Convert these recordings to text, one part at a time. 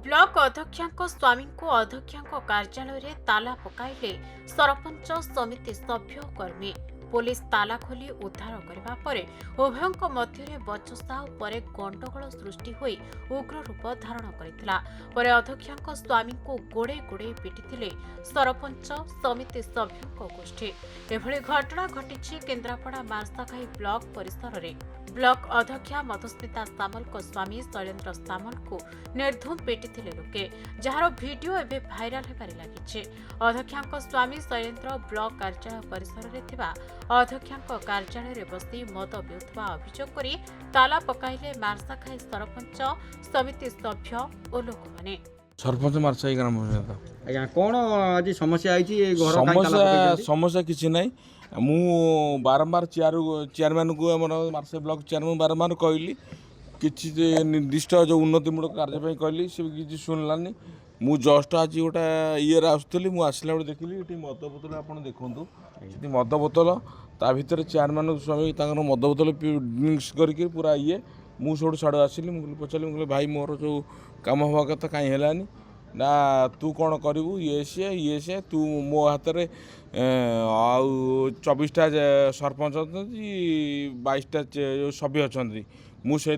Block अध्यक्षांक स्वामी को अध्यक्षांक कार्यालय रे ताला पकाइले सरपंच समिति सभ्य कर्मी पुलिस ताला खोली उद्धार करबा परे उभयंक मध्यरे बचसा परे गंडगोल सृष्टि होई उग्र रूप धारण करथिला। परे अध्यक्षांक स्वामी को गोड़े गोड़े पिटिथिले सरपंच समिति सभ्यंक गोष्ठी। एभली घटना घटिछि केन्द्रापड़ा मार्साखाई ब्लॉक परिसर रे। ब्लॉक अध्यक्षा मधुस्मिता सामल को स्वामी शैलेन्द्र सामल को निर्धूम पिटिथिले लोके, जार वीडियो एबे भाइराल हेबारे लागिछि। अध्यक्षांक स्वामी शैलेन्द्र ब्लॉक कार्यालय परिसर रे थिबा अध्यक्षांक कार्यालय रे बसी मद पिउथबा अभियोग करी ताला पकाइले मार्साखाई सरपंच समिति सभ्य ओ लोक माने। सरपंच मार्साई ग्राम पंचायत आज्ञा कौन आज समस्या आई समस्या किसी ना मु बारंबार चेयरमैन को आम मार्साई ब्लॉक चेयरमैन बारंबार कहली किसी निर्दिष्ट जो उन्नतिमूलक कार्य कहली से किसी शुणलानी मु जस्ट आज गोटे इयर आसुली मुझे आसला बेले देखिली ये मद बोतल आप देखूँ ये मद बोतल ता भर चेयरमैन स्वामी मद बोतल ड्रिंक्स करके पूरा ये मुझे सब साड़ू आसली मुझे पचारि मुझे भाई मोर जो कम हवा कथा कहीं है ना तू कौन करू ये सी तू मो हाथ में आउ 24टा सरपंच अच्छा 22टा सभ्य अच्छा मुझे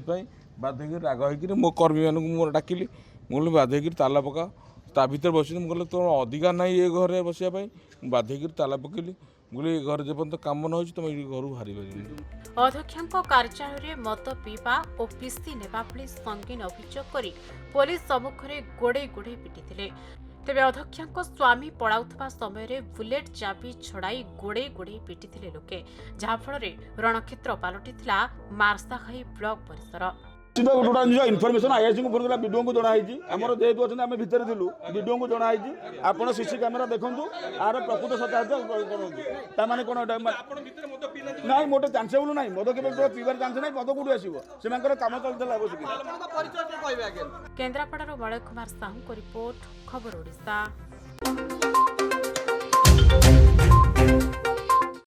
बाध्य राग हो मो कर्मी मानक मोर डाकिली मुझे बाध्य ताला पका ता भर बस मुझे तुम अधिकार ना ये घर बसापी बाध्य ताला पकईली मुझे घर जब कम न हो तुम घर बाहर पार। अध्यक्षांक कार्यालय में मद पीवा और पिसी नेबा भली संगीन अभियोग करी पुलिस सम्मुखें गोड़े गोड़े पिटिथिले। तेबे अध्यक्षांक स्वामी पड़ाउथबा समय रे बुलेट चाबी छड़ाई गोड़े गोड़े पिटिथिले लोके, जहा फल रणक्षेत्र पलटिथिला मार्साखाई ब्लॉक परिसर। गोटे इनफर्मेशन आईआईसी को फोन कला वीडियो को जनाई आमर जेहेतु अच्छे आम भितर थिलु वीडियो को जनाई आप सीसी कैमेरा देखूँ आर प्रकृत सत्याहत करूँ कौन ना मोटे चान्सेबल ना मद के पीबार चान्स ना मद कौट आसो से कम चलता बस। केन्द्रापड़ार बलय कुमार साहू को रिपोर्ट खबर ओडिशा।